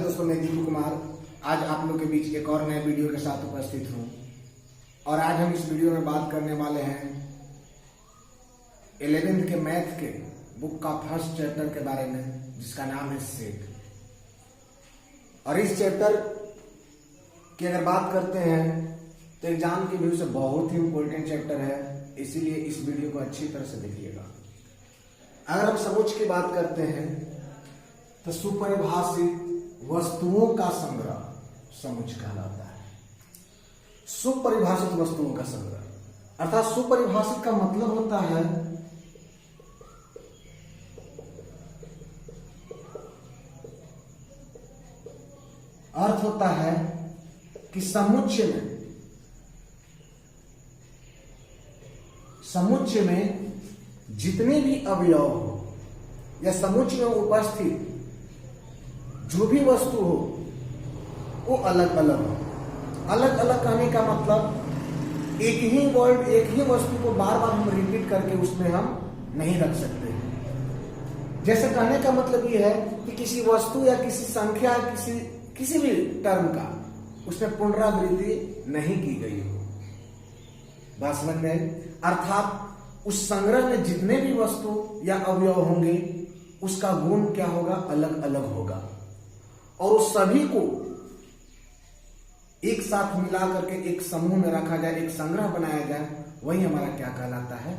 दोस्तों, मैं दीपू कुमार आज आप लोग के बीच एक और नए वीडियो के साथ उपस्थित हूँ। और आज हम इस वीडियो में बात करने वाले हैं 11th के मैथ के बुक का फर्स्ट चैप्टर के बारे में, जिसका नाम है सेक। और इस चैप्टर की अगर बात करते हैं तो एग्जाम के व्यू से बहुत ही इंपॉर्टेंट चैप्टर है, इसीलिए इस वीडियो को अच्छी तरह से देखिएगा। अगर हम समुच्चय की बात करते हैं तो सुपरिभाषित वस्तुओं का संग्रह समुच्चय कहलाता है। सुपरिभाषित वस्तुओं का संग्रह अर्थात सुपरिभाषित का मतलब होता है अर्थ होता है कि समुच्चय में जितने भी अवयव हो या समुच्चय में उपस्थित जो भी वस्तु हो वो अलग अलग हो। अलग अलग कहने का मतलब एक ही वर्ड, एक ही वस्तु को बार बार हम रिपीट करके उसमें हम नहीं रख सकते। जैसे कहने का मतलब ये है कि किसी वस्तु या किसी संख्या, किसी भी टर्म का उसमें पुनरावृत्ति नहीं की गई हो। बात समझ में आई? अर्थात उस संग्रह में जितने भी वस्तु या अवयव होंगे उसका गुण क्या होगा, अलग अलग होगा। और उस सभी को एक साथ मिला करके एक समूह में रखा जाए, एक संग्रह बनाया जाए, वही हमारा क्या कहलाता है,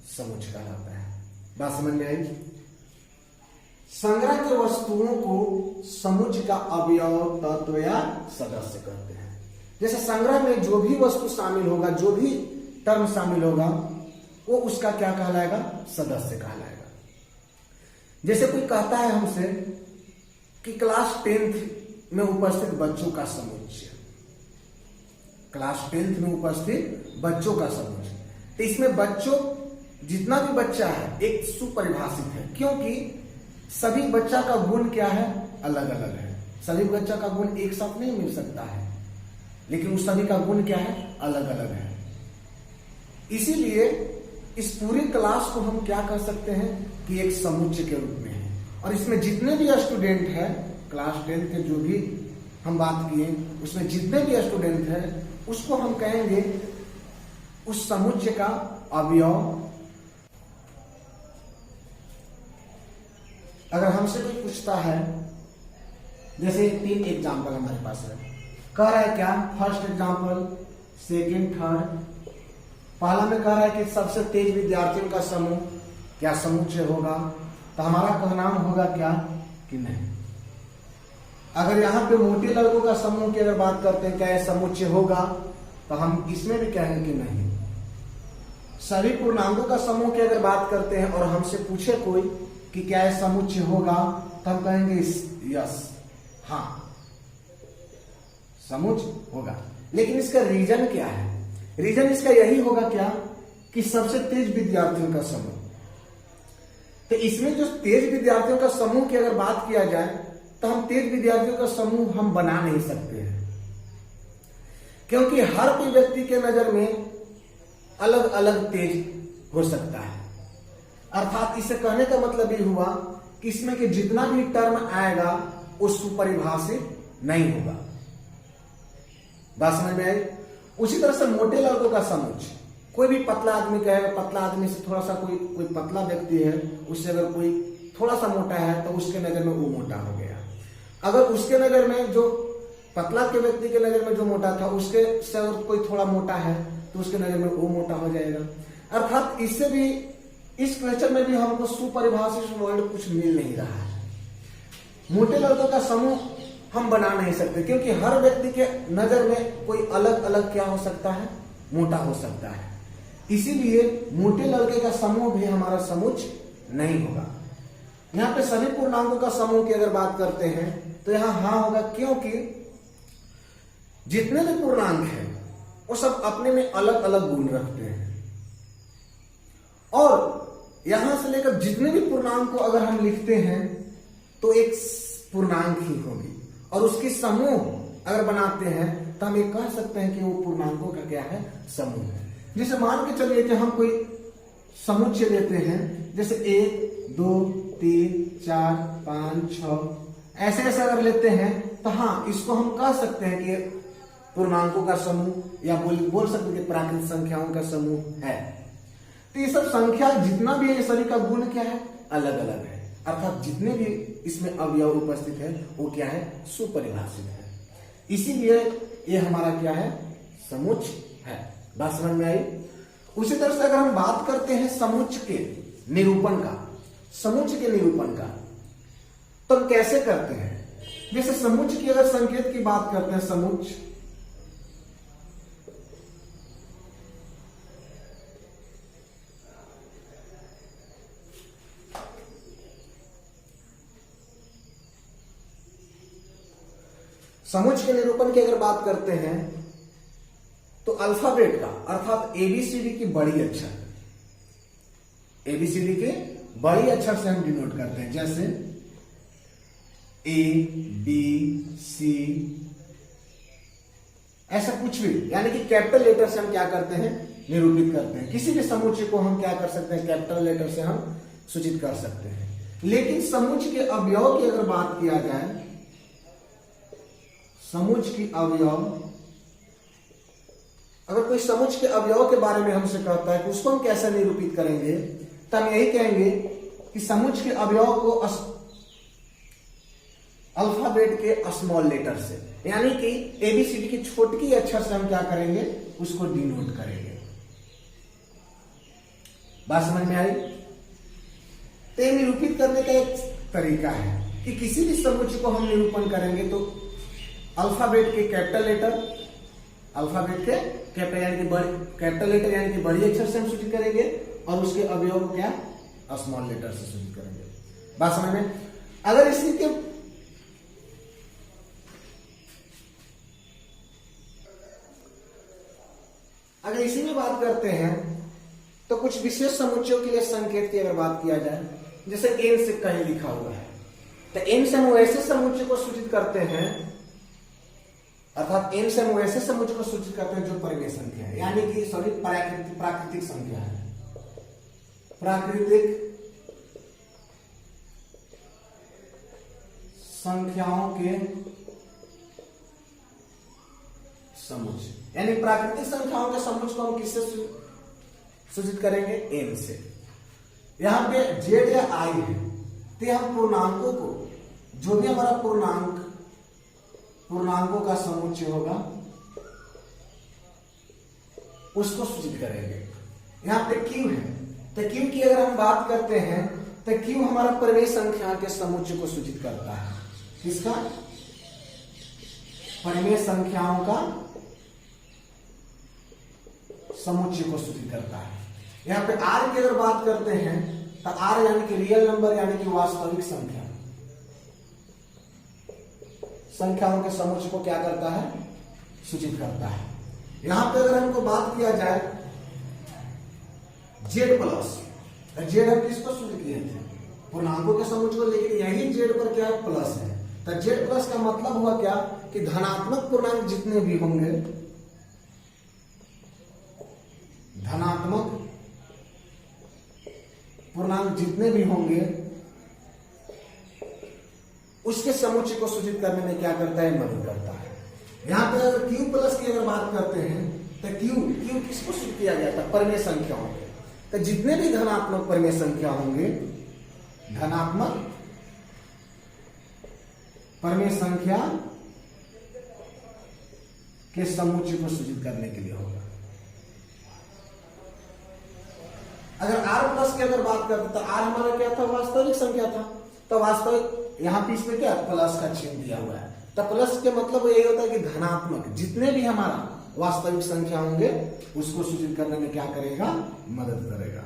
समुच्चय कहलाता है। बात समझ में आई? संग्रह के वस्तुओं को समुच्चय का अवयव, तत्व या सदस्य कहते हैं। जैसे संग्रह में जो भी वस्तु शामिल होगा, जो भी टर्म शामिल होगा, वो उसका क्या कहलाएगा, सदस्य कहलाएगा। जैसे कोई कहता है हमसे कि क्लास 10th में उपस्थित बच्चों का समुच्चय, क्लास 10th में उपस्थित बच्चों का समुच्चय, तो इसमें बच्चों जितना भी बच्चा है एक सुपरिभाषित है, क्योंकि सभी बच्चा का गुण क्या है, अलग अलग है। सभी बच्चा का गुण एक साथ नहीं मिल सकता है, लेकिन उस सभी का गुण क्या है, अलग अलग है। इसीलिए इस पूरी क्लास को हम क्या कर सकते हैं कि एक समुच्चय के रूप में है। और इसमें जितने भी स्टूडेंट है, क्लास 10 के जो भी हम बात किए, उसमें जितने भी स्टूडेंट है उसको हम कहेंगे उस समुच्चय का अवयव। अगर हमसे कोई पूछता है, जैसे 3 एग्जाम्पल हमारे पास है, कह रहा है क्या, फर्स्ट एग्जाम्पल, सेकेंड, थर्ड। पहला में कह रहा है कि सबसे तेज विद्यार्थियों का समूह क्या समुच्चय होगा, तो हमारा कहना होगा क्या कि नहीं। अगर यहाँ पे मोटे लड़कों का समूह की अगर बात करते हैं क्या यह समुच्चय होगा, तो हम इसमें भी कहेंगे कि नहीं। सभी पूर्णांकों का समूह की अगर बात करते हैं और हमसे पूछे कोई कि क्या यह समुच्चय होगा, तो हम कहेंगे यस, हाँ समुच्चय होगा। लेकिन इसका रीजन क्या है? रीजन इसका यही होगा क्या कि सबसे तेज विद्यार्थियों का समूह। तो इसमें जो तेज विद्यार्थियों का समूह की अगर बात किया जाए तो हम तेज विद्यार्थियों का समूह हम बना नहीं सकते हैं, क्योंकि हर कोई व्यक्ति के नजर में अलग अलग तेज हो सकता है। अर्थात इसे कहने का मतलब ये हुआ कि इसमें के जितना भी टर्म आएगा वो सुपरिभाषित नहीं होगा। बात समझ में आई? उसी तरह से मोटे लड़कों का समुच्चय, कोई भी पतला आदमी कहेगा, पतला आदमी से थोड़ा सा कोई पतला व्यक्ति है, उससे अगर कोई थोड़ा सा मोटा है तो उसके नजर में वो मोटा हो गया। अगर उसके नजर में जो पतला के व्यक्ति के नजर में जो मोटा था, उसके से अगर कोई थोड़ा मोटा है तो उसके नजर में वो मोटा हो जाएगा। अर्थात इससे भी, इस क्वेश्चन में भी हमको सुपरिभाषित वर्ड कुछ मिल नहीं रहा है। मोटे लड़कों का समूह हम बना नहीं सकते, क्योंकि हर व्यक्ति के नजर में कोई अलग अलग क्या हो सकता है, मोटा हो सकता है। इसीलिए मोटे लड़के का समूह भी हमारा समुच्चय नहीं होगा। यहाँ पे सभी पूर्णांकों का समूह की अगर बात करते हैं तो यहाँ हाँ होगा, क्योंकि जितने भी पूर्णांक हैं वो सब अपने में अलग अलग गुण रखते हैं। और यहां से लेकर जितने भी पूर्णांक को अगर हम लिखते हैं तो एक पूर्णांक ही होगी, और उसकी समूह अगर बनाते हैं तो हम ये कह सकते हैं कि वो पूर्णांकों का क्या है, समूह है। जैसे मान के चलिए कि हम कोई समुच्चय लेते हैं, जैसे 1 2 3 4 5 6 ऐसे ऐसे अगर लेते हैं तो हाँ, इसको हम कह सकते हैं कि पूर्णांकों का समूह, या बोल सकते हैं कि प्राकृतिक संख्याओं का समूह है। तो ये सब संख्या जितना भी है, ये सभी का गुण क्या है? अलग अलग है। अर्थात जितने भी इसमें अवयव उपस्थित है वो क्या है? सुपरिभाषित है। इसीलिए ये हमारा क्या है? समुच्चय है। बात समझ में आई? उसी तरह से अगर हम बात करते हैं समुच्चय के निरूपण का, समुच्चय के निरूपण का, तो हम कैसे करते हैं? जैसे समुच्चय की अगर संकेत की बात करते हैं, समुच्चय समुच्चय के निरूपण की अगर बात करते हैं तो अल्फाबेट का, अर्थात एबीसीडी की बड़ी अक्षर, एबीसीडी के बड़ी अक्षर से हम डिनोट करते हैं। जैसे ए बी सी, ऐसा कुछ भी, यानी कि कैपिटल लेटर से हम क्या करते हैं? निरूपित करते हैं। किसी भी समुच्चय को हम क्या कर सकते हैं? कैपिटल लेटर से हम सूचित कर सकते हैं। लेकिन समुच्चय के अवयव की अगर बात किया जाए, समुच्चय की अवयव, अगर कोई समुच्चय के अवयव के बारे में हमसे कहता है कि उसको हम कैसे निरूपित करेंगे, तो हम यही कहेंगे कि समुच्चय के अवयव को अल्फाबेट के स्मॉल लेटर से, यानी कि एबीसीडी की छोटी अक्षर से हम क्या करेंगे? उसको डिनोट करेंगे। बात समझ में आई? तो निरूपित करने का एक तरीका है कि किसी भी समुच्चय को हम निरूपण करेंगे तो अल्फाबेट के कैपिटल लेटर, अल्फाबेट के कैपिटल यानी कि कैपिटल लेटर यानी कि बड़ी अक्षर से हम सूचित करेंगे, और उसके अवयव को क्या? स्मॉल लेटर से सूचित करेंगे। बात समझ में? अगर इसी के अगर इसी में बात करते हैं तो कुछ विशेष समुच्चयों के लिए संकेत की अगर बात किया जाए, जैसे एन से कहीं लिखा हुआ है, तो एन से हम ऐसे समुच्चय को सूचित करते हैं, अर्थात एन से हम ऐसे समुच्चय को सूचित करते हैं जो परिमेय संख्या है, यानी कि प्राकृतिक संख्या है, प्राकृतिक संख्याओं के समुच्चय, यानी प्राकृतिक संख्याओं के समुच्चय को हम किससे सूचित करेंगे? एन से। यहां पे जेड या आई है, तो हम पूर्णांकों को, जो भी हमारा पूर्णांकों का समुच्चय होगा उसको सूचित करेंगे। यहां पे क्यू है, तो क्यू की अगर हम बात करते हैं तो क्यू हमारा परिमेय संख्या के समुच्चय को सूचित करता है। किसका? परिमेय संख्याओं का समुच्चय को सूचित करता है। यहां पे आर की अगर बात करते हैं तो आर यानी कि रियल नंबर, यानी कि वास्तविक संख्या, संख्याओं के समुच्चय को क्या करता है? सूचित करता है। यहां पे अगर हमको बात किया जाए जेड प्लस, जेड हम किसको सूचित किए थे? पूर्णांकों के समुच्चय को, लेकिन यही जेड पर क्या है? प्लस है। तो जेड प्लस का मतलब हुआ क्या? कि धनात्मक पूर्णांक जितने भी होंगे, धनात्मक पूर्णांक जितने भी होंगे उसके समुच्चय को सूचित करने में क्या करता है? मदद करता है। यहां पर अगर क्यू प्लस की अगर बात करते हैं तो क्यू किसको सूचित किया गया था? परिमेय संख्याओं के। तो जितने भी धनात्मक परिमेय संख्या होंगे, धनात्मक परिमेय संख्या के समुच्चय को सूचित करने के लिए होगा। अगर आर प्लस की अगर बात करते तो आर हमारा क्या था? वास्तविक संख्या था। तो वास्तविक, यहां पे इसमें क्या? प्लस का चिन्ह दिया हुआ है। तो प्लस के मतलब यही होता है कि धनात्मक जितने भी हमारा वास्तविक संख्या होंगे उसको सूचित करने में क्या करेगा? मदद करेगा।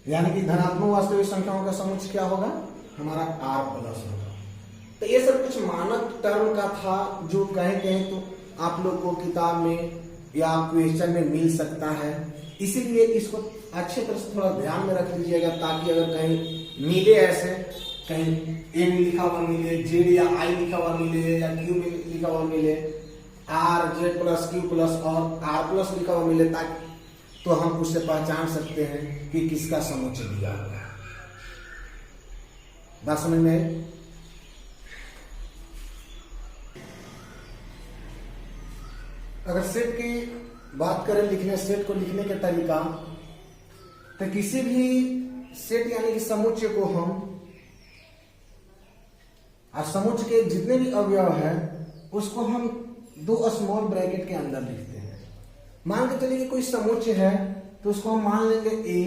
यानी कि धनात्मक वास्तविक संख्याओं का समुच्चय क्या होगा? हमारा आर प्लस होगा। तो ये सब कुछ मानक टर्म का था, जो कहीं कहीं तो आप लोग को किताब में या क्वेश्चन में मिल सकता है। इसीलिए इसको अच्छे तरह से थोड़ा ध्यान में रख लीजिएगा, ताकि अगर कहीं मिले, ऐसे कहीं ए में लिखा हुआ मिले, जेड या आई लिखा हुआ मिले, या क्यू में लिखा हुआ मिले, are Z plus Q plus और आर प्लस लिखा हुआ मिले ताकि तो हम उससे पहचान सकते हैं कि किसका समुच्च दिया हुआ है। बात समझ में आई? अगर सेट की बात करें लिखने सेट को लिखने का तरीका, तो किसी भी सेट यानी कि समुच्चय को हम और समुच्चय के जितने भी अवयव है उसको हम दो स्मॉल ब्रैकेट के अंदर लिखते हैं। मान के चलिए कोई समुच्चय है तो उसको हम मान लेंगे ए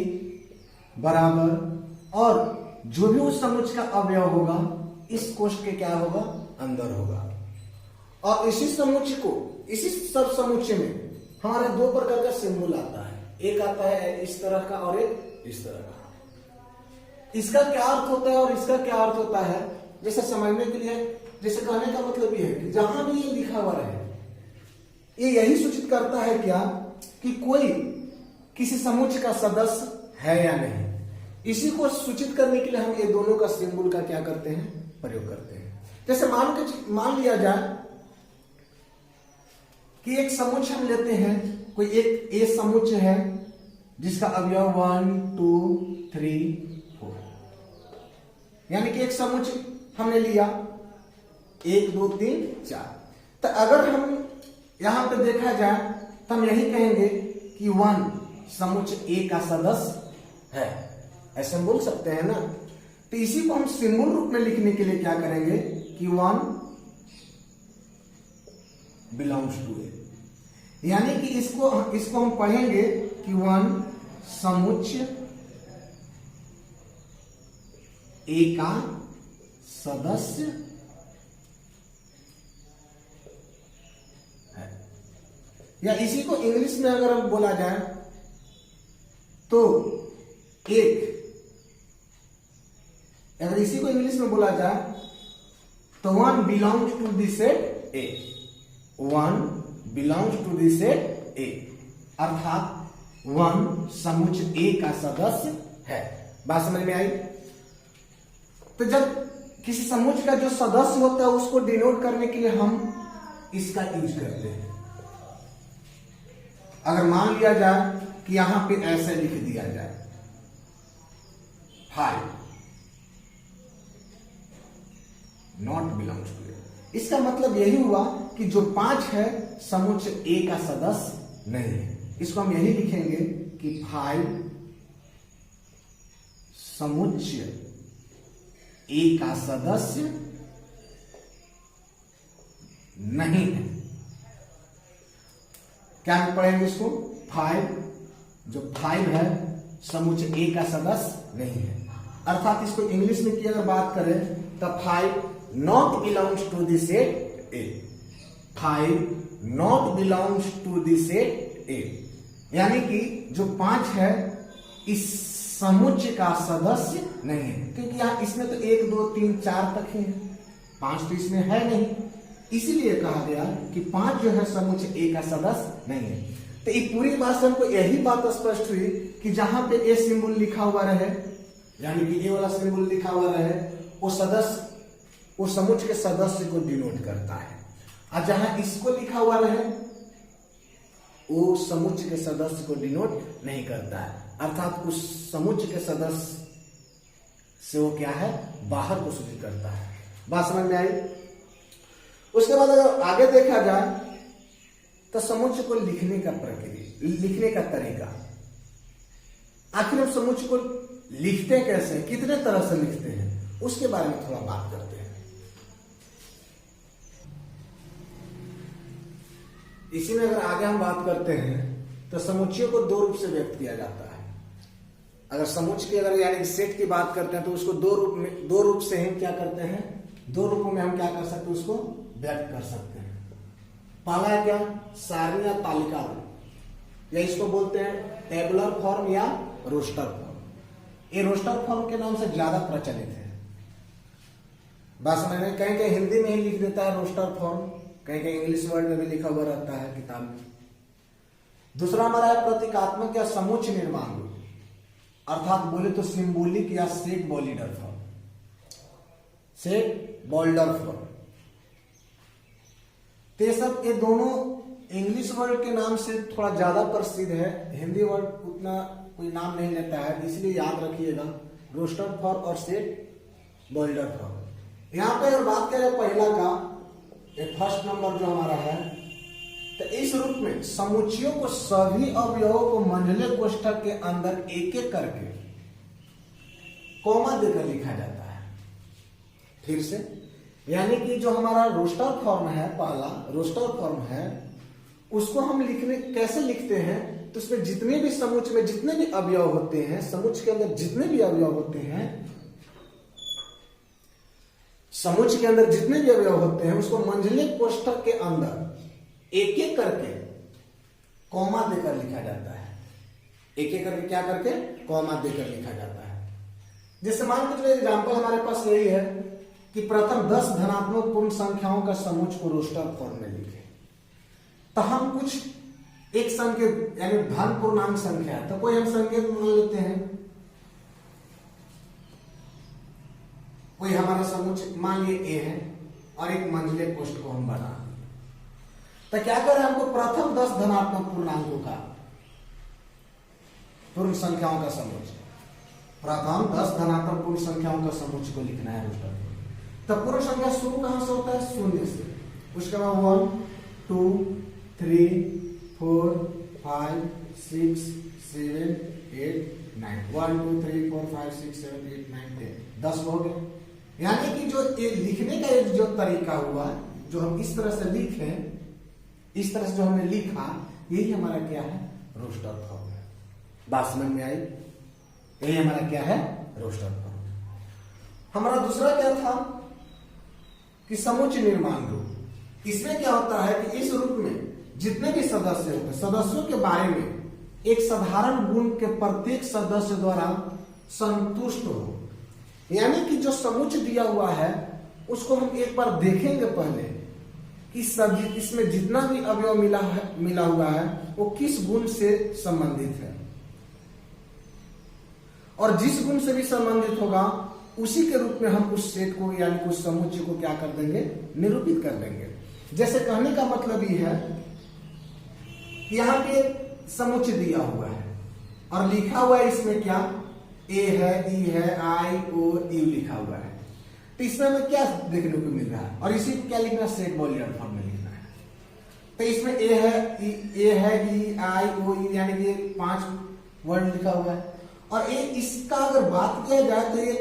बराबर और जो भी उस समुच्चय का अवयव होगा इस कोष्ठ के क्या होगा अंदर होगा। और इसी समुच्चय को इसी सब समुच्चय में हमारे दो प्रकार का सिंबल आता है, एक आता है इस तरह का और एक इस तरह का। इसका क्या अर्थ होता है और इसका क्या अर्थ होता है जैसे समझने के लिए, जैसे कहने का मतलब ये है कि जहां भी ये लिखा हुआ रहे ये यही सूचित करता है क्या कि कोई किसी समुच्चय का सदस्य है या नहीं। इसी को सूचित करने के लिए हम ये दोनों का सिंबल का क्या करते हैं प्रयोग करते हैं। जैसे मान लिया जाए कि एक समुच्चय हम लेते हैं, कोई एक ए समुच्चय है जिसका अवयव 1 2 3 4, यानी कि एक समुच्चय हमने लिया 1 2 3 4। तो अगर हम यहां पे देखा जाए तो हम यही कहेंगे कि 1 समुच्चय ए का सदस्य है, ऐसे हम बोल सकते हैं ना। तो इसी को हम सिंबल रूप में लिखने के लिए क्या करेंगे कि 1 बिलोंग्स टू ए, यानी कि इसको हम पढ़ेंगे कि 1 समुच्चय ए का सदस्य है। या इसी को इंग्लिश में अगर हम बोला जाए तो अगर इसी को इंग्लिश में बोला जाए तो 1 belongs to the set A, 1 belongs to the set A, अर्थात 1 समुच्चय ए का सदस्य है। बात समझ में आई? तो जब किसी समुच्चय का जो सदस्य होता है उसको डिनोट करने के लिए हम इसका यूज करते हैं। अगर मान लिया जाए कि यहां पे ऐसे लिख दिया जाए 5 नॉट बिलोंग्स टू ए, इसका मतलब यही हुआ कि जो 5 है समुच्चय ए का सदस्य नहीं है। इसको हम यही लिखेंगे कि 5 समुच्चय ए का सदस्य नहीं है। क्या पढ़ेंगे इसको 5, जो 5 है समुच्चय ए का सदस्य नहीं है। अर्थात इसको इंग्लिश में की अगर बात करें तो 5 not belongs to the set A, 5 not belongs to the set A, यानी कि जो 5 है इस समुच्चय का सदस्य नहीं है, क्योंकि यहां इसमें तो 1 2 3 4 तक ही है, 5 तो इसमें है नहीं। इसीलिए कहा गया कि 5 जो है समुच्चय ए का सदस्य नहीं है। तो एक पूरी बात से हमको यही बात स्पष्ट हुई कि जहां पे ए सिंबल लिखा हुआ रहे, यानी कि ए वाला सिंबल लिखा हुआ रहे, वो सदस्य वो समुच्चय के सदस्य को डिनोट करता है, और जहां इसको लिखा हुआ रहे वो समुच्चय के सदस्य को डिनोट नहीं करता है। अर्थात उस समुच्चय के सदस्य से वो क्या है बाहर को सूचित करता है। बात समझ में आई? उसके बाद अगर आगे देखा जाए तो समुच्चय को लिखने का प्रक्रिया, लिखने का तरीका, आखिर हम समुच्चय को लिखते कैसे, कितने तरह से लिखते हैं, उसके बारे में थोड़ा बात करते हैं। इसी में अगर आगे हम बात करते हैं तो समुच्चय को 2 रूप से व्यक्त किया जाता है। अगर समुच्चय की अगर यानी सेट की बात करते हैं तो उसको 2 रूप से हम क्या करते हैं, 2 रूपों में हम क्या कर सकते हैं, उसको व्यक्त कर सकते हैं। पहला है क्या, सारणी या तालिका रूप, या इसको बोलते हैं टेबुलर फॉर्म या रोस्टर फॉर्म। ये रोस्टर फॉर्म के नाम से ज्यादा प्रचलित है। बात समझ में? कहीं कहीं हिंदी में ही लिख देता है रोस्टर फॉर्म, कहीं कहीं इंग्लिश वर्ड में भी लिखा हुआ रहता है किताब में। दूसरा हमारा है प्रतीकात्मक या समुच्चय निर्माण रूप, अर्थात बोले तो सिंबॉलिक या set boulder form, set boulder form. तो ये सब, ये दोनों इंग्लिश वर्ड के नाम से थोड़ा ज्यादा प्रसिद्ध है, हिंदी वर्ड उतना कोई नाम नहीं लेता है, इसलिए याद रखिएगा रोस्टर फॉर्म और सेट बोल्डर फॉर्म। यहाँ पे अगर बात करें पहला का, ये फर्स्ट नंबर जो हमारा है, तो इस रूप में समुच्चयों को सभी अवयवों को मंझले कोष्ठक के अंदर एक एक करके कॉमा देकर लिखा जाता है। फिर से, यानी कि जो हमारा रोस्टर फॉर्म है, पहला रोस्टर फॉर्म है, उसको हम लिखने कैसे लिखते हैं, तो उसमें जितने भी समुच्चय में जितने भी अवयव होते हैं, समुच्चय के अंदर जितने भी अवयव होते हैं, समुच्चय के अंदर जितने भी अवयव होते हैं, उसको मंझले कोष्ठक के अंदर एक एक करके कॉमा देकर लिखा जाता है। एक एक करके क्या करके कॉमा देकर लिखा जाता है। जैसे मान के चलिए एग्जाम्पल हमारे पास यही है कि प्रथम 10 धनात्मक पूर्ण संख्याओं का समुच्चय को रोस्टर फॉर्म में लिखे, तो हम कुछ एक संकेत यानी धन पूर्णांक संख्या, तो कोई हम संकेत मान लेते हैं, कोई हमारा समुच्चय मान लिए ए है और एक मंझले कोष्ठ को हम बना, तो क्या करें, हमको प्रथम 10 धनात्मक पूर्णांकों का पूर्ण संख्याओं का समुच्चय, प्रथम 10 धनात्मक पूर्ण संख्याओं का समुच्चय को लिखना है रोस्टर। तो पूर्ण संख्या शुरू कहां से होता है, शून्य से, उसके बाद 1 2 3 4 5 6 7 8 9 1 2 3 4 5 6 7 8 9 10 10 हो गए। यानी कि जो ये लिखने का एक जो तरीका हुआ, जो हम इस तरह से लिखे, इस तरह से जो हमने लिखा, यही हमारा क्या है, रोस्टर फॉर्म है। बात समझ में आई? यही हमारा क्या है, रोस्टर फॉर्म। हमारा दूसरा क्या था कि समुच्चय निर्माण रूप। इसमें क्या होता है कि इस रूप में जितने भी सदस्य होते हैं, सदस्यों के बारे में एक साधारण गुण के प्रत्येक सदस्य द्वारा संतुष्ट हो। यानी कि जो समुच्चय दिया हुआ है उसको हम एक बार देखेंगे पहले कि सभी इसमें जितना भी अवयव मिला हुआ है वो किस गुण से संबंधित है, और जिस गुण से भी संबंधित होगा उसी के रूप में हम उस सेट को यानी उस समुच्चय को क्या कर देंगे, निरूपित कर देंगे। जैसे कहने का मतलब ये है कि यहाँ पे समुच्चय दिया हुआ है और लिखा हुआ है इसमें क्या, ए है, ई है, आई ओ यू लिखा हुआ है, तो इसमें हमें क्या देखने को मिल रहा है, और इसी को क्या लिखना है, सेट बॉलियन फॉर्म में लिखना है। तो इसमें ए है, ई आई ओ यू यानी कि 5 वर्ड लिखा हुआ है, और इसका अगर बात किया जाए तो ये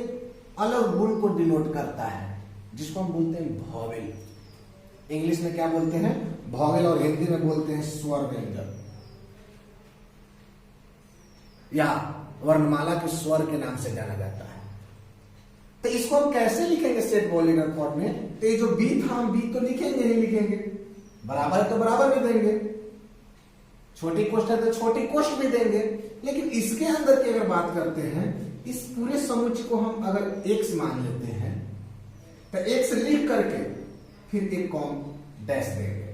अलग गुण को डिनोट करता है, जिसको हम बोलते हैं वॉवेल। इंग्लिश में क्या बोलते हैं, वॉवेल, और हिंदी में बोलते हैं स्वर व्यंजन या वर्णमाला के स्वर के नाम से जाना जाता है। तो इसको हम कैसे लिखेंगे सेट बॉलियन फॉर्म में, तो ये जो बी था, हम बी तो लिखेंगे ही लिखेंगे, बराबर है तो बराबर भी देंगे, छोटी कोष्ठ है तो छोटी कोष्ठ भी देंगे। लेकिन इसके अंदर की अगर बात करते हैं, इस पूरे समुच्चय को हम अगर एक्स मान लेते हैं, तो एक्स लिख करके फिर एक कॉम डैश देंगे,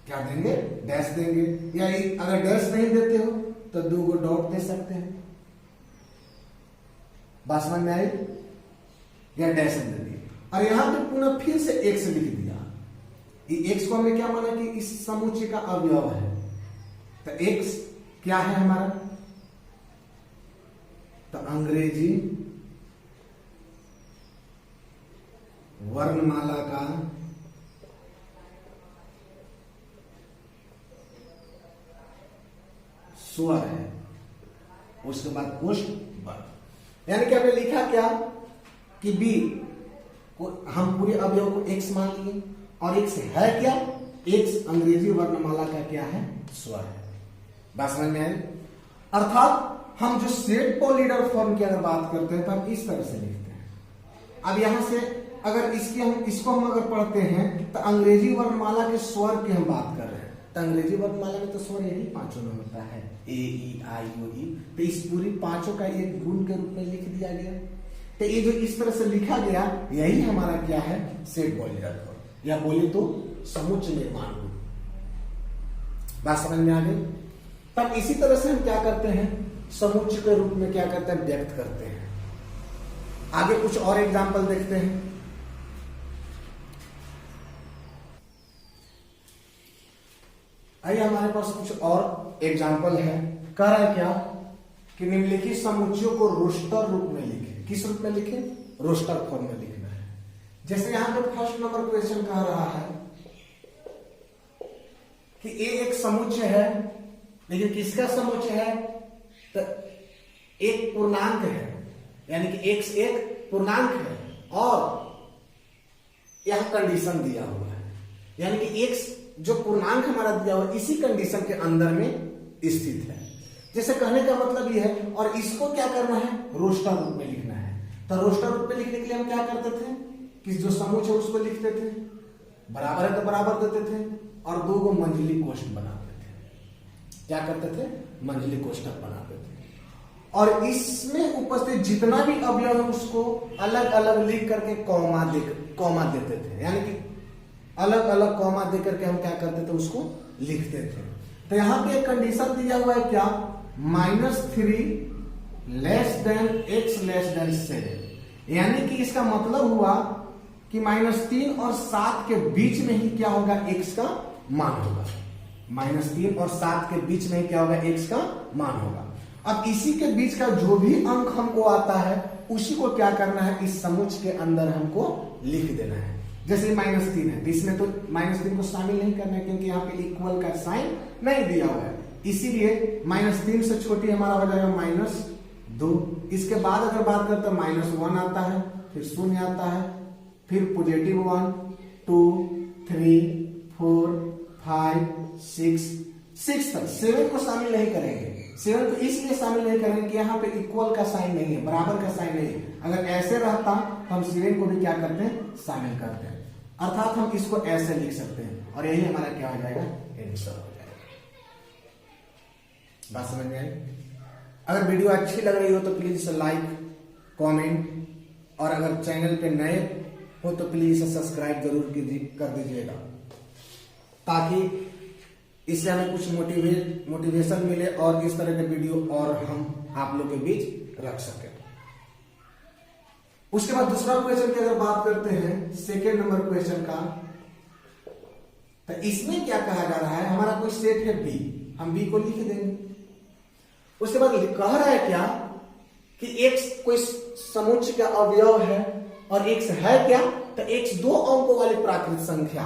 क्या देंगे, डैश देंगे, या अगर डैश नहीं देते हो तो 2 गो डॉट दे सकते हैं। बात समझ में आई? या डैश दे दिए, और यहां पे पुनः फिर से एक्स लिख दिया। एक्स को हमने क्या माना कि इस समुच्चय का अवयव है, तो एक्स क्या है हमारा, तो अंग्रेजी वर्णमाला का स्वर है, उसके बाद कोष्ठ वर्ग। यानी कि हमने लिखा क्या कि बी को हम पूरे अवयव को एक्स मान लिए, और एक्स है क्या, एक्स अंग्रेजी वर्णमाला का क्या है, स्वर है। बात समझ में आई? अर्थात हम जो सेट पॉलीडर फॉर्म की अगर बात करते हैं तो हम इस तरह से लिखते हैं। अब यहां से अगर इसको हम अगर पढ़ते हैं तो अंग्रेजी वर्णमाला के स्वर की हम बात कर रहे हैं, तो अंग्रेजी वर्णमाला में तो स्वर यही 5 में होता है, ए ई आई ओ ई। तो इस पूरी 5 का एक गुण के रूप में लिख दिया गया। तो ये जो इस तरह से लिखा गया, यही हमारा क्या है, सेट पॉलीडर फॉर्म, या बोले तो समुच्चय निर्माण रूप। बात समझ में आ गई? तब इसी तरह से हम क्या करते हैं, समुच्चय के रूप में क्या करते हैं, व्यक्त करते हैं। आगे कुछ और एग्जाम्पल देखते हैं। आइए हमारे पास कुछ और एग्जाम्पल है। कह रहा है क्या कि निम्नलिखित समुच्चयों को रोस्टर रूप में लिखे। किस रूप में लिखे? रोस्टर फॉर्म में लिखना है। जैसे यहां पे फर्स्ट नंबर क्वेश्चन कह रहा है कि ए एक समुच्चय है, लेकिन किसका समुच्चय है? तो एक पूर्णांक है, यानी कि x एक पूर्णांक है और यह कंडीशन दिया हुआ है, यानी कि x जो पूर्णांक हमारा दिया हुआ इसी कंडीशन के अंदर में स्थित है। जैसे कहने का मतलब यह है, और इसको क्या करना है? रोस्टर रूप में लिखना है। तो रोस्टर रूप में लिखने के लिए हम क्या करते थे कि जो समुच्चय उसको लिखते थे, बराबर है तो बराबर देते थे और दो को मंजिली कोष्ठक बनाते थे। क्या करते थे? मंजिली कोष्ठक बनाते थे और इसमें उपस्थित जितना भी अवयव है उसको अलग अलग लिख करके कॉमा देते थे, यानी कि अलग अलग कॉमा दे करके हम क्या करते थे? उसको लिखते थे। तो यहां पे एक कंडीशन दिया हुआ है क्या? -3 less than x less than 7, यानी कि इसका मतलब हुआ कि -3 और 7 के बीच में ही क्या होगा? x का मान होगा। -3 और 7 के बीच में ही क्या होगा? x का मान होगा। अब इसी के बीच का जो भी अंक हमको आता है उसी को क्या करना है? इस समुच्चय के अंदर हमको लिख देना है। जैसे -3 है तो इसमें तो -3 को शामिल नहीं करना है, क्योंकि यहाँ पे इक्वल का साइन नहीं दिया हुआ है, इसीलिए -3 से छोटी हमारा हो जाएगा -2। इसके बाद अगर बात करते हैं -1 आता है, फिर 0 आता है, फिर +1 2 3 4 5 6 तक 7 को शामिल नहीं करेंगे। 7 को इसलिए शामिल नहीं करेंगे कि यहाँ पे इक्वल का साइन नहीं है, बराबर का साइन नहीं है। अगर ऐसे रहता तो हम 7 को भी क्या करते हैं? शामिल करते हैं, अर्थात हम इसको ऐसे लिख सकते हैं और यही हमारा क्या हो जाएगा? आंसर हो जाएगा। बात समझ में आई? अगर वीडियो अच्छी लग रही हो तो प्लीज इसे लाइक, कमेंट और अगर चैनल पे नए हो तो प्लीज इसे सब्सक्राइब जरूर कर दीजिएगा, ताकि इससे हमें कुछ मोटिवेशन मिले और इस तरह के वीडियो और हम आप लोग के बीच रख सके। उसके बाद दूसरा क्वेश्चन की अगर बात करते हैं, सेकेंड नंबर क्वेश्चन का, तो इसमें क्या कहा जा रहा है? हमारा कोई सेट है बी, हम बी को लिख देंगे। उसके बाद कह रहा है क्या कि x कोई समुच्चय का अवयव है और x है क्या? तो x 2 अंकों वाली प्राकृत संख्या,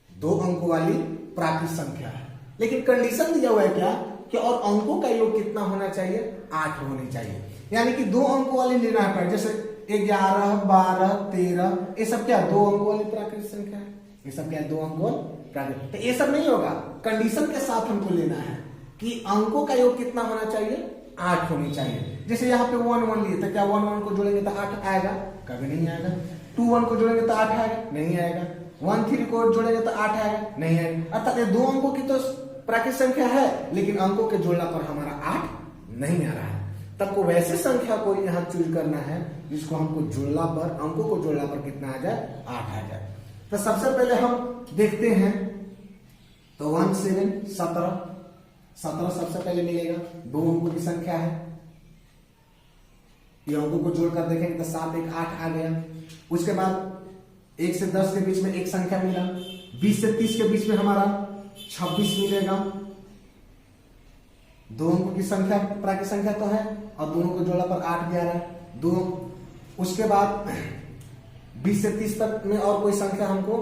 2 अंकों वाली प्राकृत संख्या है, लेकिन कंडीशन दिया हुआ है क्या कि और अंकों का योग कितना होना चाहिए? 8 होनी चाहिए, यानी कि 2 अंकों वाली लेना है। जैसे 11 12 13 ये सब क्या 2 अंकों वाली प्राकृत संख्या है, ये सब क्या 2 अंकों प्राकृत। तो ये सब नहीं होगा, कंडीशन के साथ हमको लेना है कि अंकों का योग कितना होना चाहिए? 8 होनी चाहिए। जैसे यहाँ पे 1 1 लिए तो क्या 1 1 को जोड़ेंगे तो 8 आएगा? कभी नहीं आएगा। 2 1 को जोड़ेंगे तो 8 आएगा? नहीं आएगा। 1 3 को जोड़ेंगे तो 8 आएगा? नहीं आएगा। अर्थात ये 2 अंकों की तो प्राकृत संख्या है, लेकिन अंकों के जोड़ना पर हमारा 8 नहीं आ रहा है। तब को वैसे संख्या को यहाँ चूज करना है जिसको हमको जोड़ना पर, अंकों को जोड़ना पर कितना आ जाए? 8 आ जाए। तो सबसे पहले हम देखते हैं, तो 1 7 17 सबसे पहले मिलेगा, 2 अंकों की संख्या है। ये अंकों को जोड़कर देखेंगे तो 7 1 8 आ गया। उसके बाद 1 से 10 के बीच में एक संख्या मिला, 20 से 30 के बीच में हमारा 26 मिलेगा। 2 अंकों की संख्या प्राकृत संख्या तो है और दोनों को जोड़ा पर 8 भी आ रहा है। 2 उसके बाद 20 से 30 तक में और कोई संख्या हमको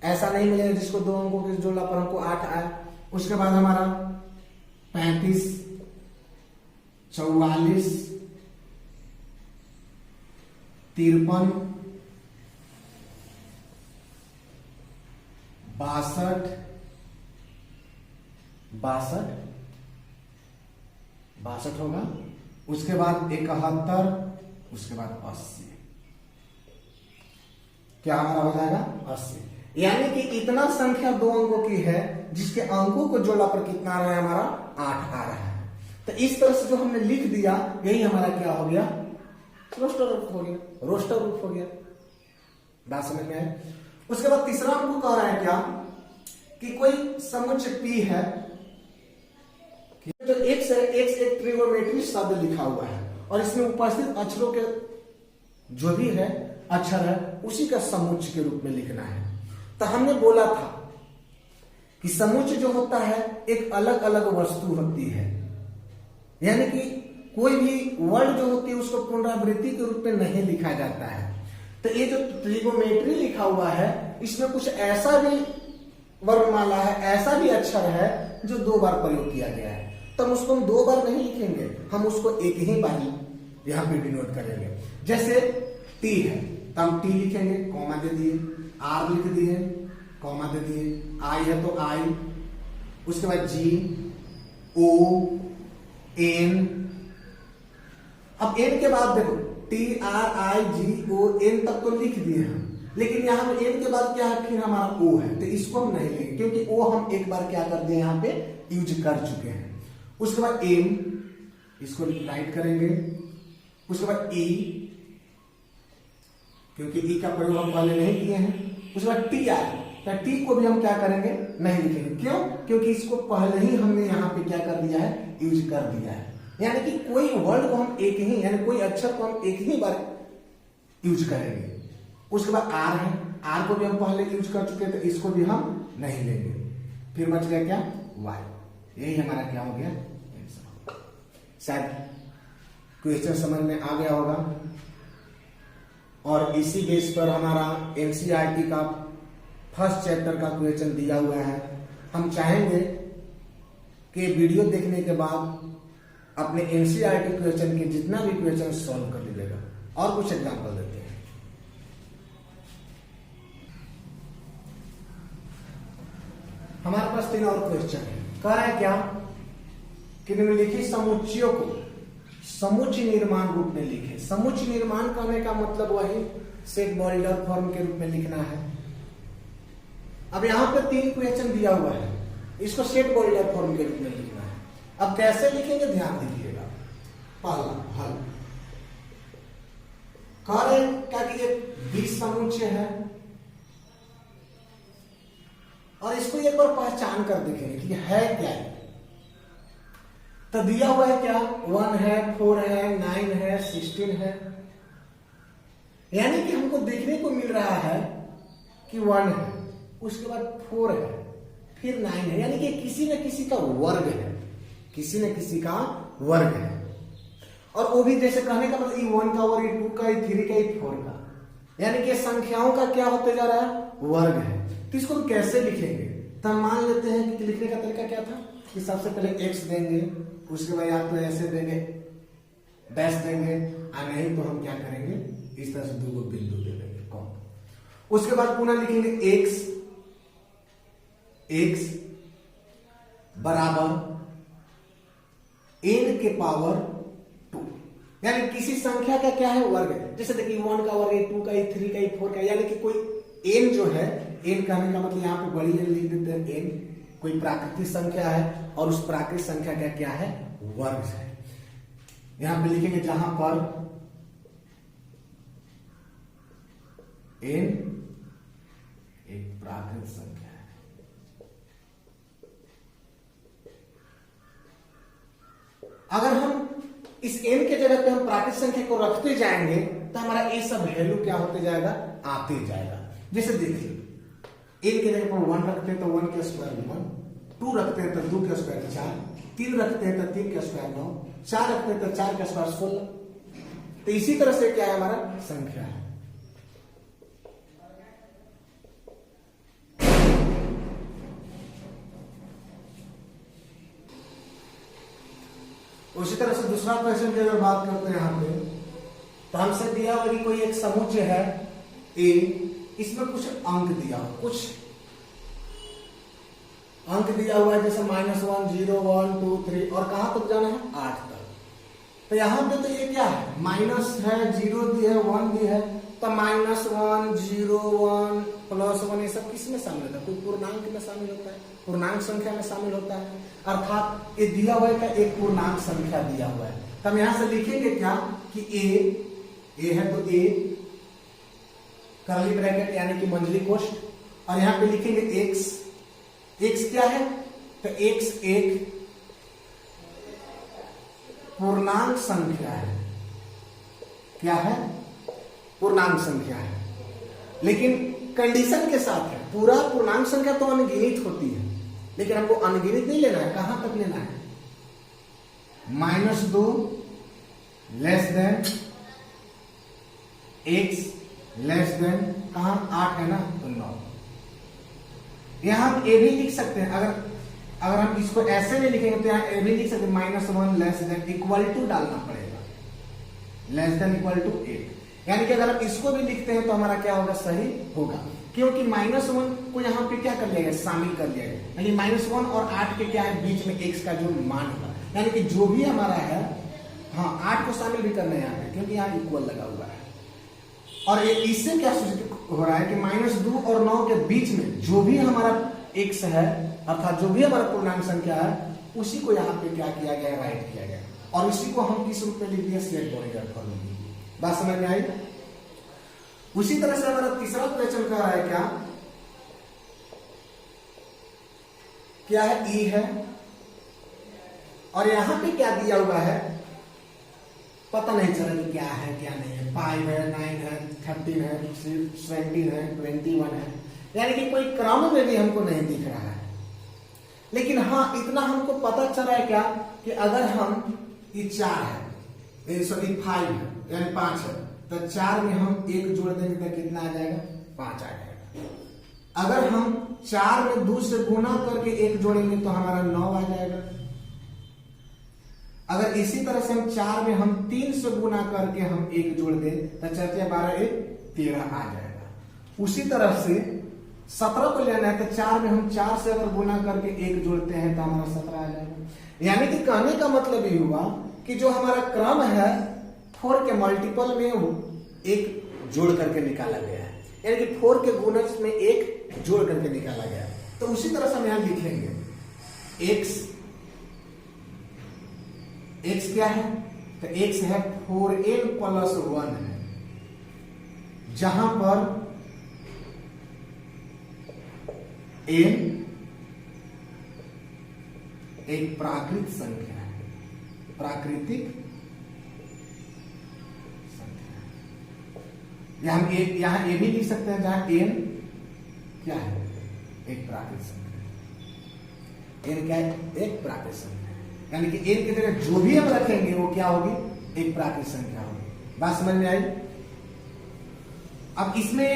ऐसा नहीं मिलेगा जिसको 2 अंकों के जोड़ा पर हमको 8 आए। उसके बाद हमारा 35 44 53 62 होगा। उसके बाद 71, उसके बाद 80। क्या हमारा हो जाएगा? 80। यानी कि इतना संख्या 2 अंकों की है जिसके अंकों को जोड़ा पर कितना आ रहा है? हमारा 8 आ रहा है। तो इस तरह से जो हमने लिख दिया यही हमारा क्या हो गया? रोस्टर रूप हो गया, रोस्टर रूप हो गया। बात समझ में आए? उसके बाद तीसरा हमको कह रहा है क्या कि कोई समुच्चय P है, जो x है, x एक ट्रिगोनोमेट्री शब्द लिखा हुआ है और इसमें उपस्थित अक्षरों के जो भी है अक्षर है उसी का समुच्चय के रूप में लिखना है। तो हमने बोला था कि समुच्चय जो होता है एक अलग अलग वस्तु होती है, यानी कि कोई भी वर्ड जो होती है उसको पुनरावृत्ति के रूप में नहीं लिखा जाता है। तो ये जो ट्रिगोमेट्री लिखा हुआ है इसमें कुछ ऐसा भी वर्णमाला है, ऐसा भी अक्षर है जो 2 बार प्रयोग किया गया है, तो हम उसको 2 बार नहीं लिखेंगे, हम उसको एक ही बार यहाँ पे डिनोट करेंगे। जैसे टी है तो हम टी लिखेंगे, कॉमा दे दिए, आर लिख दिए, कॉमा दे दिए, आई है तो आई, उसके बाद जी, ओ, एन। अब एन के बाद देखो T R I G O N तक तो लिख दिए हम, लेकिन यहाँ पे एन के बाद क्या है, फिर हमारा ओ है, तो इसको हम नहीं लेंगे क्योंकि ओ हम एक बार क्या कर दिए यहाँ पे यूज कर चुके हैं। उसके बाद एम, इसको राइट करेंगे। उसके बाद ई, क्योंकि ई का प्रयोग हम पहले नहीं किए हैं। उसके बाद टी आर, तो टी को भी हम क्या करेंगे, नहीं लिखेंगे। क्यों? क्योंकि इसको पहले ही हमने यहाँ पे क्या कर दिया है, यूज कर दिया है। यानी कि कोई वर्ड को हम एक ही, यानी कोई अक्षर को हम एक ही बार यूज करेंगे। उसके बाद आर है, आर को भी हम पहले यूज कर चुके हैं तो इसको भी हम नहीं लेंगे। फिर बच गया क्या, वाई। यही हमारा क्या हो गया, शायद क्वेश्चन समझ में आ गया होगा। और इसी बेस पर हमारा एनसीईआरटी का फर्स्ट चैप्टर का क्वेश्चन दिया हुआ है। हम चाहेंगे कि वीडियो देखने के बाद अपने एनसीईआरटी क्वेश्चन के जितना भी क्वेश्चन सॉल्व कर लीजिएगा। और कुछ एग्जांपल देते हैं। हमारे पास 3 और क्वेश्चन है। कह रहा है क्या कि निम्नलिखित समुच्चयों को समुच्चय निर्माण रूप में लिखे। समुच्चय निर्माण करने का मतलब वही सेट बॉर्डर फॉर्म के रूप में लिखना है। अब यहां पे 3 क्वेश्चन दिया हुआ है, इसको सेट बॉर्डर फॉर्म के रूप में लिखना है। अब कैसे लिखेंगे ध्यान दीजिएगा। पहला हल कह रहे क्या कि ये 20 समुच्चय है और इसको एक बार पहचान कर देखेंगे कि है क्या है। तो दिया हुआ है क्या, 1 है, 4 है, 9 है, 16 है। यानी कि हमको देखने को मिल रहा है कि 1 है, उसके बाद 4 है, फिर 9 है। यानी कि किसी न किसी का वर्ग है, किसी न किसी का वर्ग है। और वो भी जैसे कहने का मतलब 1 का वर्ग, 2 का, 3 का, 4 का, यानी कि संख्याओं का क्या होते जा रहा है, वर्ग है। तो इसको हम कैसे लिखेंगे, तो हम मान लेते हैं कि लिखने का तरीका क्या था कि सबसे पहले x देंगे, उसके बाद या तो ऐसे देंगे, डैश देंगे, और नहीं तो हम क्या करेंगे, इस तरह से 2 बिंदु दे देंगे कौन। उसके बाद पुनः लिखेंगे x बराबर n के पावर 2, यानी किसी संख्या का क्या है, वर्ग है। जैसे देखिए 1 का वर्ग है, 2 का, 3 का, 4 का, यानी कि कोई n जो है, n कहने का मतलब यहाँ पे बड़ी n लिख देते हैं। n कोई प्राकृतिक संख्या है और उस प्राकृतिक संख्या का क्या है, वर्ग है। यहां पे लिखेंगे जहां पर n एक प्राकृतिक संख्या है। अगर हम इस n के जगह पे हम प्राकृतिक संख्या को रखते जाएंगे तो हमारा ये सब वैल्यू क्या होते जाएगा, आते जाएगा। जैसे देखिए n के जगह पर 1 रखते हैं तो 1 के स्क्वायर 1, 2 रखते हैं तो 2 के स्क्वायर 4, 3 रखते हैं तो 3 के स्क्वायर 9, 4 रखते हैं तो 4 के स्क्वायर 16। तो इसी तरह से क्या है, हमारा संख्या है। उसी तरह से दूसरा क्वेश्चन की अगर बात करते हैं यहाँ पे, तो हमसे दिया हुआ कि कोई एक समुच्चय है A, इसमें कुछ अंक दिया हुआ, कुछ अंक दिया हुआ है, जैसे -1, 0, 1, 2, 3 और कहां तक जाना है, 8 तक। तो यहां पे तो ये क्या है, माइनस है, 0 भी है, 1 भी है। तो -1, 0, 1, +1 ये सब किस में शामिल होता है, कोई पूर्णांक में शामिल होता है, पूर्णांक संख्या में शामिल होता है। अर्थात ये दिया हुआ है एक पूर्णांक संख्या दिया हुआ है। तो हम यहां से लिखेंगे क्या कि ए है तो ए कर्ली ब्रैकेट यानी कि मंझली कोष्ठ, और यहां पे लिखेंगे x क्या है, तो x एक पूर्णांक संख्या है। क्या है, पूर्णांक संख्या है, लेकिन कंडीशन के साथ है। पूरा पूर्णांक संख्या तो अनगिनत होती है, लेकिन हमको अनगिनत नहीं लेना है, कहां तक लेना है, -2 less than x less than कहां 8 है ना, तो 9। यहां हम ए भी लिख सकते हैं, अगर हम इसको ऐसे नहीं लिखेंगे तो यहां ए भी लिख सकते हैं, -1 लेस देन इक्वल टू डालना पड़ेगा, लेस देन इक्वल टू 8। यानी कि अगर हम इसको भी लिखते हैं तो हमारा क्या होगा, सही होगा, क्योंकि -1 को यहाँ पे क्या कर लिया गया, शामिल कर लिया गया। यानी -1 और 8 के क्या है, बीच में x का जो मान होगा, यानी कि जो भी हमारा है, हाँ 8 को शामिल भी करना है यहाँ पे, क्योंकि यहाँ इक्वल लगा हुआ है। और इससे क्या सूचित हो रहा है कि -2 और 9 के बीच में जो भी हमारा x है, अर्थात जो भी हमारा पूर्णांक संख्या है, उसी को यहाँ पे क्या किया गया, राइट किया गया, और इसी को हम किस रूप में लिख दिया, सेट बॉयलेट फॉर्मूला। बात समझ में आई। उसी तरह से हमारा तीसरा क्वेश्चन कह रहा है क्या है, ई है, और यहां पे क्या दिया हुआ है पता नहीं चला कि क्या है क्या नहीं है, 5 है, 9 है, 13 है, 17 है, 21 है, यानी कि कोई क्रम में भी हमको नहीं दिख रहा है। लेकिन हाँ इतना हमको पता चल रहा है क्या, कि अगर हम ये 4 है, सॉरी 5 है, यानी 5 है, तो 4 में हम 1 जोड़ देंगे तो कितना आ जाएगा, 5 आ जाएगा। अगर हम 4 में 2 से गुना करके 1 जोड़ेंगे तो हमारा 9 आ जाएगा। अगर इसी तरह से हम 4 में हम 3 से गुना करके हम 1 जोड़ दें तो 4 12 1 13 आ जाएगा। उसी तरह से 17 को लेना है तो 4 में हम 4 से अगर गुना करके 1 जोड़ते हैं तो हमारा 17 आ जाएगा। यानी कि कहने का मतलब ये हुआ कि जो हमारा क्रम है 4 के मल्टीपल में 1 जोड़ करके निकाला गया है, यानी कि 4 के गुणज में 1 जोड़ करके निकाला गया है। तो उसी तरह से हम यहां लिखेंगे x क्या है, तो x है 4n प्लस 1 है, जहां पर n एक प्राकृतिक संख्या है, प्राकृतिक संख्या। यहां ए भी लिख सकते हैं, जहां n क्या है, एक प्राकृतिक संख्या। n क्या है, एक प्राकृतिक संख्या, यानी कि n की जगह जो भी हम रखेंगे वो क्या होगी, एक प्राकृतिक संख्या होगी। बात समझ में आई। अब इसमें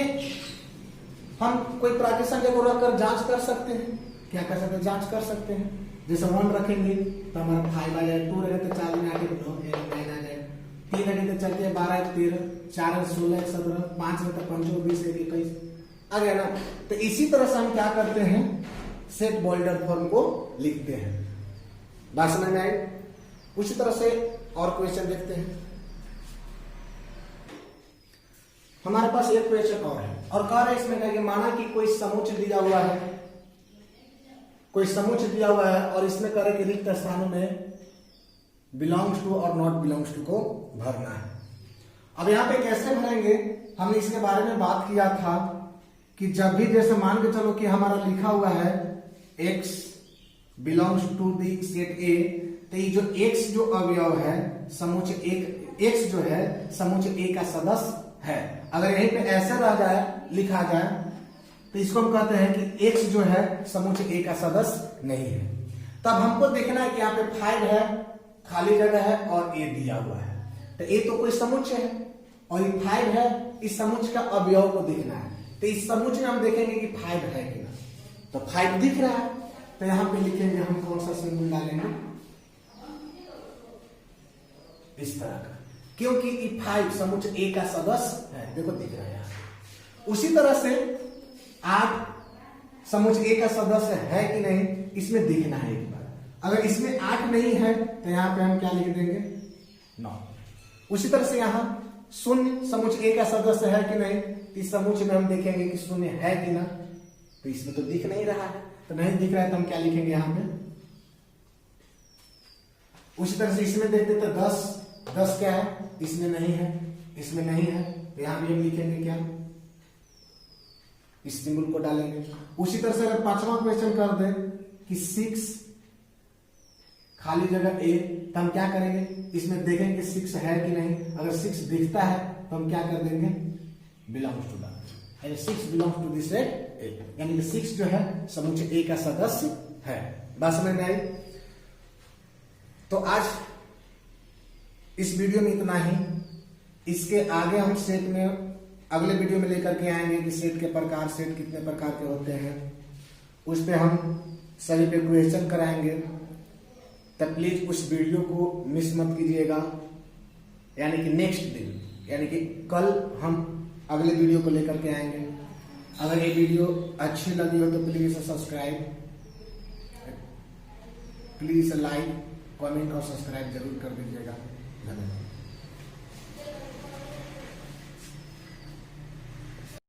हम कोई प्राकृतिक संख्या को रखकर जांच कर सकते हैं, क्या कर सकते हैं, जांच कर सकते हैं। जैसे 1 रखेंगे तो हमारा 5 आ जाएगा, 2 रखे तो 4 में 8 9 आ जाएगा, 3 रखे तो चलते 12 13, 4 16 17, 5 में तो 5 20 21 आ गया ना। तो इसी तरह से हम क्या करते हैं, सेट बॉयलेट फॉर्म को लिखते हैं। बात समझ में आई। उसी तरह से और क्वेश्चन देखते हैं। हमारे पास एक क्वेश्चन और है, और कह रहा है इसमें कि माना कि कोई समुच्च दिया हुआ है, कोई समुच्च दिया हुआ है, और इसमें कह रहे कि रिक्त स्थानों में बिलोंग्स टू और नॉट बिलोंग्स टू को भरना है। अब यहाँ पे कैसे भरेंगे, हमने इसके बारे में बात किया था कि जब भी जैसे मान के चलो कि हमारा लिखा हुआ है x belongs to the set A, तो ये जो x जो अवयव है समुच्च एक, x जो है समुच्च ए का सदस्य है। अगर यहीं पे ऐसे रह जाए, लिखा जाए, तो इसको हम कहते हैं कि x जो है समुच्च ए का सदस्य नहीं है। तब हमको देखना है कि यहाँ पे 5 है, खाली जगह है, और a दिया हुआ है, तो a तो कोई समुच्च है, और ये 5 है, इस समुच्च का अवयव को देखना है। तो इस समुच्च में हम देखेंगे कि 5 है कि ना, तो 5 दिख रहा है, तो यहां पे लिखेंगे हम कौन सा सिंबल डालेंगे, इस तरह का, क्योंकि ये 5 समुच्च ए का सदस्य है, देखो दिख रहा है यहां। उसी तरह से 8 समुच्च ए का सदस्य है कि नहीं, इसमें देखना है एक बार। अगर इसमें 8 नहीं है तो यहां पे हम क्या लिख देंगे, 9। उसी तरह से यहां 0 समुच्च ए का सदस्य है कि नहीं, इस समुच्च में हम देखेंगे कि 0 है कि ना, तो इसमें तो दिख नहीं रहा है, तो नहीं दिख रहा है तो हम क्या लिखेंगे यहां पे। उसी तरह से इसमें देखते तो 10 क्या है, इसमें नहीं है, इसमें नहीं है, तो यहां भी हम लिखेंगे क्या, इस सिंबल को डालेंगे। उसी तरह से अगर 5वां क्वेश्चन कर दे कि 6 खाली जगह ए, तो हम क्या करेंगे, इसमें देखेंगे 6 है कि नहीं। अगर 6 दिखता है तो हम क्या कर देंगे, belongs to, 6 belongs to this set A, यानी कि 6 जो है समुच्चय ए का सदस्य है। बात समझ में आई? तो आज इस वीडियो में इतना ही। इसके आगे हम सेट में अगले वीडियो में लेकर के आएंगे कि सेट के प्रकार, सेट कितने प्रकार के होते हैं, उस पे हम सभी पे क्वेश्चन कराएंगे। तो प्लीज उस वीडियो को मिस मत कीजिएगा। यानी कि नेक्स्ट दिन, यानी कि कल हम अगले वीडियो को लेकर के आएंगे। अगर ये वीडियो अच्छी लगी हो तो please subscribe, please like, comment और सब्सक्राइब जरूर कर दीजिएगा। धन्यवाद।